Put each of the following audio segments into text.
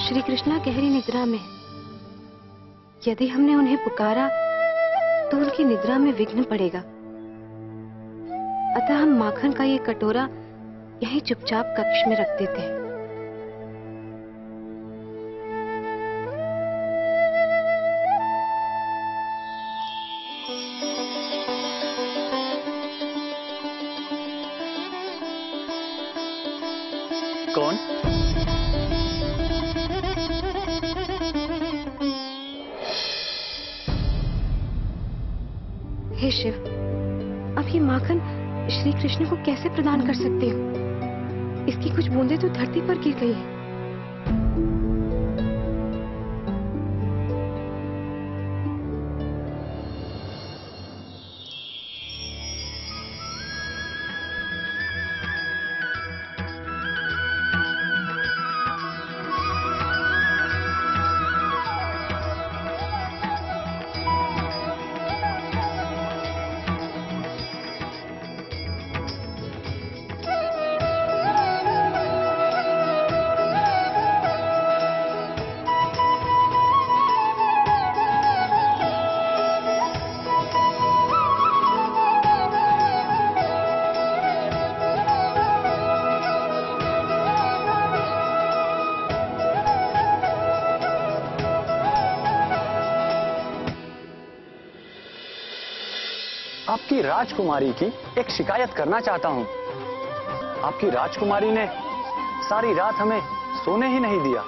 श्री कृष्णा गहरी निद्रा में। यदि हमने उन्हें पुकारा तो उनकी निद्रा में विघ्न पड़ेगा। अतः हम माखन का ये कटोरा यहीं चुपचाप कक्ष में रख देते हैं। कौन? हे शिव, अब ये माखन श्री कृष्ण को कैसे प्रदान कर सकते हो? इसकी कुछ बूंदें तो धरती पर गिर गई हैं। आपकी राजकुमारी की एक शिकायत करना चाहता हूं। आपकी राजकुमारी ने सारी रात हमें सोने ही नहीं दिया।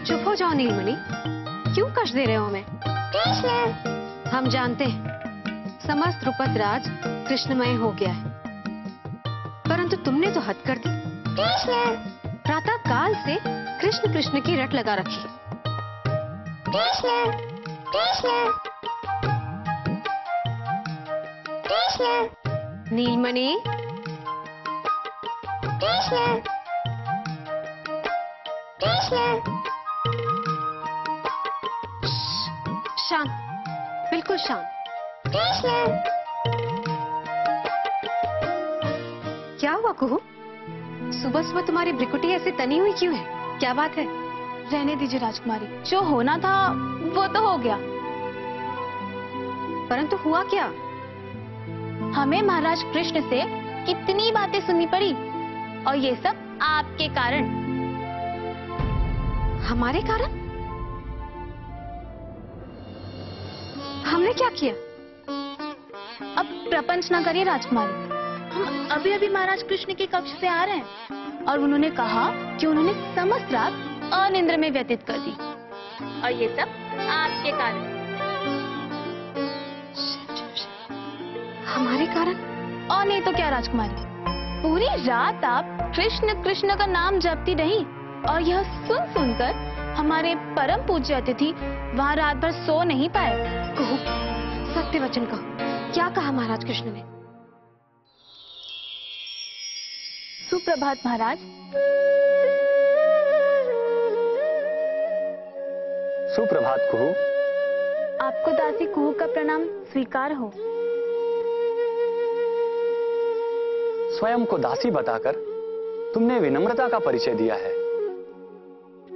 चुप हो जाओ नीलमणि, क्यों कष्ट दे रहे हो हमें? हम जानते हैं समस्त द्रुपद राज कृष्णमय हो गया है, परंतु तुमने तो हद कर दी। प्रातः काल से कृष्ण कृष्ण की रट लगा रखी। नीलमणि, शांत, बिल्कुल शांत। क्या हुआ कुहू? सुबह सुबह तुम्हारी भ्रिकुटी ऐसे तनी हुई क्यों है? क्या बात है? रहने दीजिए राजकुमारी, जो होना था वो तो हो गया। परंतु हुआ क्या? हमें महाराज कृष्ण से कितनी बातें सुननी पड़ी, और ये सब आपके कारण। हमारे कारण? हमने क्या किया? अब प्रपंच ना करिए राजकुमारी। हम अभी अभी महाराज कृष्ण के कक्ष से आ रहे हैं और उन्होंने कहा कि उन्होंने समस्त रात अनिद्रा में व्यतीत कर दी, और ये सब आपके कारण। हमारे कारण? और नहीं तो क्या राजकुमारी, पूरी रात आप कृष्ण कृष्ण का नाम जपती रही, और यह सुन सुनकर हमारे परम पूज्य अतिथि वहाँ रात भर सो नहीं पाए। कहो, सत्य वचन कहो, क्या कहा महाराज कृष्ण ने? सुप्रभात महाराज। सुप्रभात कुहू। आपको दासी कुहू का प्रणाम स्वीकार हो। स्वयं को दासी बताकर तुमने विनम्रता का परिचय दिया है,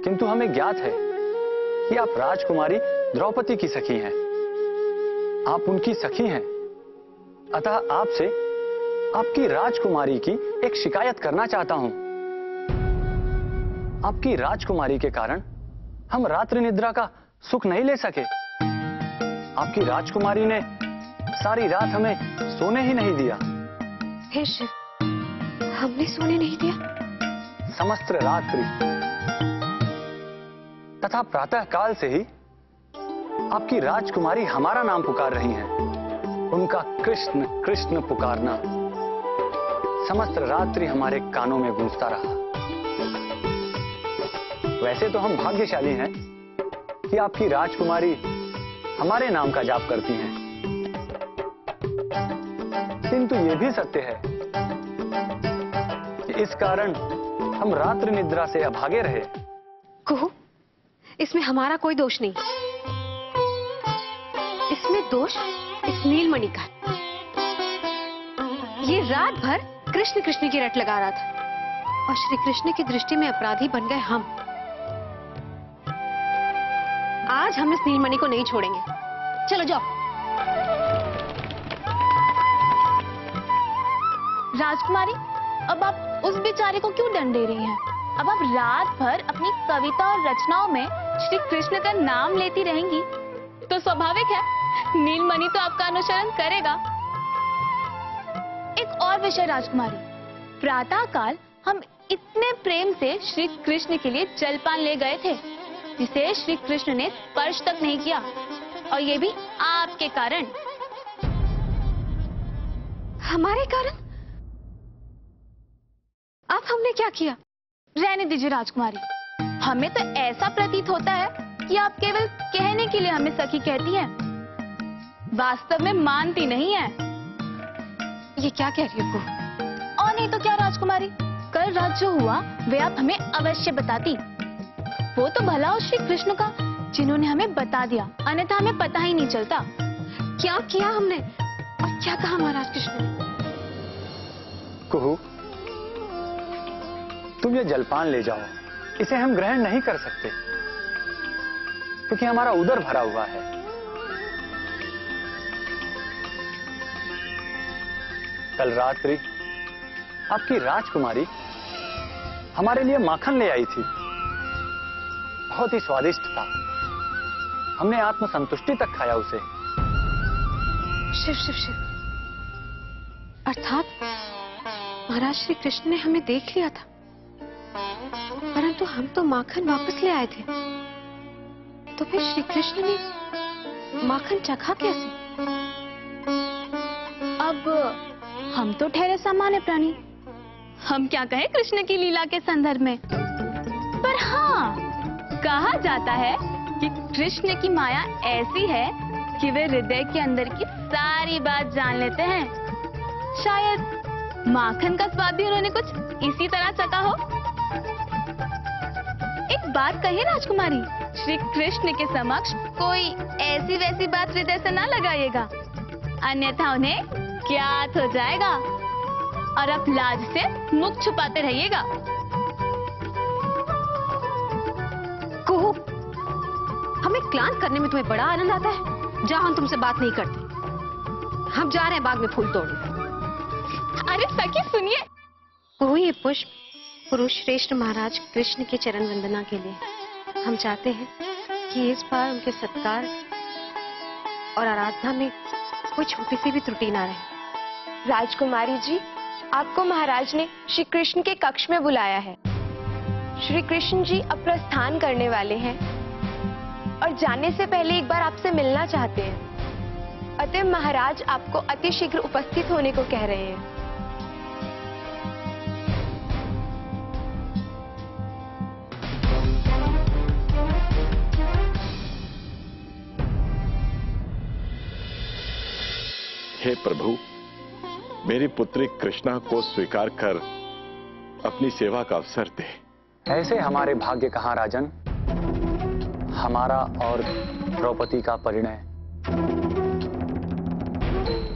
किंतु हमें ज्ञात है कि आप राजकुमारी द्रौपदी की सखी हैं। आप उनकी सखी हैं, अतः आपसे आपकी राजकुमारी की एक शिकायत करना चाहता हूं। आपकी राजकुमारी के कारण हम रात्रि निद्रा का सुख नहीं ले सके। आपकी राजकुमारी ने सारी रात हमें सोने ही नहीं दिया। हे शिव, हमने सोने नहीं दिया? समस्त रात्रि तथा प्रातः काल से ही आपकी राजकुमारी हमारा नाम पुकार रही हैं। उनका कृष्ण कृष्ण पुकारना समस्त रात्रि हमारे कानों में गूंजता रहा। वैसे तो हम भाग्यशाली हैं कि आपकी राजकुमारी हमारे नाम का जाप करती हैं, किंतु यह भी सत्य है कि इस कारण हम रात्रि निद्रा से अभागे रहे। कुहू, इसमें हमारा कोई दोष नहीं। इसमें दोष इस नीलमणि का। ये रात भर कृष्ण कृष्ण की रट लगा रहा था और श्री कृष्ण की दृष्टि में अपराधी बन गए हम। आज हम इस नीलमणि को नहीं छोड़ेंगे। चलो जाओ। राजकुमारी, अब आप उस बेचारे को क्यों दंड दे रही हैं? अब आप रात भर अपनी कविता और रचनाओं में श्री कृष्ण का नाम लेती रहेंगी तो स्वाभाविक है नीलमणि तो आपका अनुसरण करेगा। एक और विषय राजकुमारी, प्रातः काल हम इतने प्रेम से श्री कृष्ण के लिए जलपान ले गए थे जिसे श्री कृष्ण ने स्पर्श तक नहीं किया, और ये भी आपके कारण। हमारे कारण? अब हमने क्या किया? रहने दीजिए राजकुमारी, हमें तो ऐसा प्रतीत होता है कि आप केवल कहने के लिए हमें सखी कहती हैं, वास्तव में मानती नहीं है। ये क्या कह रही हो? और नहीं तो क्या राजकुमारी, कल रात जो हुआ वे आप हमें अवश्य बताती। वो तो भला उस श्री कृष्ण का जिन्होंने हमें बता दिया, अन्यथा हमें पता ही नहीं चलता। क्या किया हमने और क्या कहा महाराज कृष्ण ने? कुहू, तुम ये जलपान ले जाओ, इसे हम ग्रहण नहीं कर सकते क्योंकि हमारा उदर भरा हुआ है। कल रात्रि आपकी राजकुमारी हमारे लिए माखन ले आई थी, बहुत ही स्वादिष्ट था। हमने आत्मसंतुष्टि तक खाया उसे। शिव शिव शिव, अर्थात महाराज श्री कृष्ण ने हमें देख लिया था, परंतु हम तो माखन वापस ले आए थे। तो फिर श्री कृष्ण ने माखन चखा कैसे? अब हम तो ठहरे सामान्य प्राणी, हम क्या कहें कृष्ण की लीला के संदर्भ में। पर हाँ, कहा जाता है कि कृष्ण की माया ऐसी है कि वे हृदय के अंदर की सारी बात जान लेते हैं। शायद माखन का स्वाद भी उन्होंने कुछ इसी तरह चखा हो। एक बात कहिए राजकुमारी, श्री कृष्ण के समक्ष कोई ऐसी वैसी बात हृदय से ना लगाइएगा, अन्यथा उन्हें ज्ञात हो जाएगा और आप लाज से मुख छुपाते रहिएगा। कुहू, हमें क्लांत करने में तुम्हें बड़ा आनंद आता है। जहां हम तुमसे बात नहीं करते, हम जा रहे हैं बाग में फूल तोड़ने। अरे सखी सुनिए। कुहू, ये पुष्प पुरुष श्रेष्ठ महाराज कृष्ण के चरण वंदना के लिए। हम चाहते हैं कि इस बार उनके सत्कार और आराधना में कोई छोटी सी भी त्रुटि ना रहे। राजकुमारी जी, आपको महाराज ने श्री कृष्ण के कक्ष में बुलाया है। श्री कृष्ण जी अब प्रस्थान करने वाले हैं और जाने से पहले एक बार आपसे मिलना चाहते हैं। अतः महाराज आपको अति शीघ्र उपस्थित होने को कह रहे हैं। हे प्रभु, मेरी पुत्री कृष्णा को स्वीकार कर अपनी सेवा का अवसर दे। ऐसे hमारे भाग्य कहां राजन, हमारा और द्रौपदी का परिणय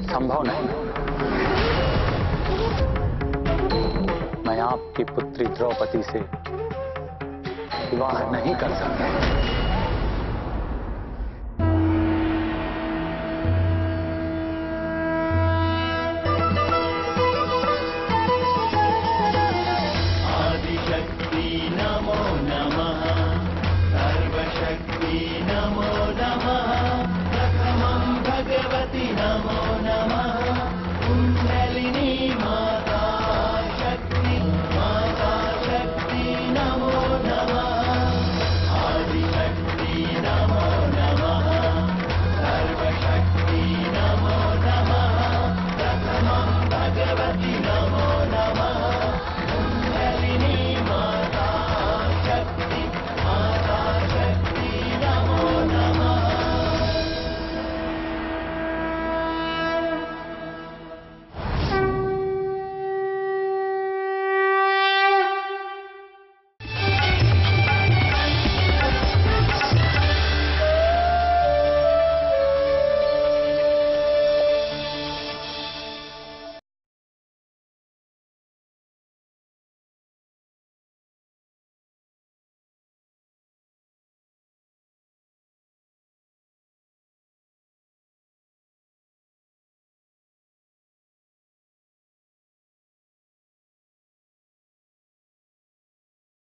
संभव नहीं। मैं आपकी पुत्री द्रौपदी से विवाह नहीं कर सकता। भगवती नमो नमः।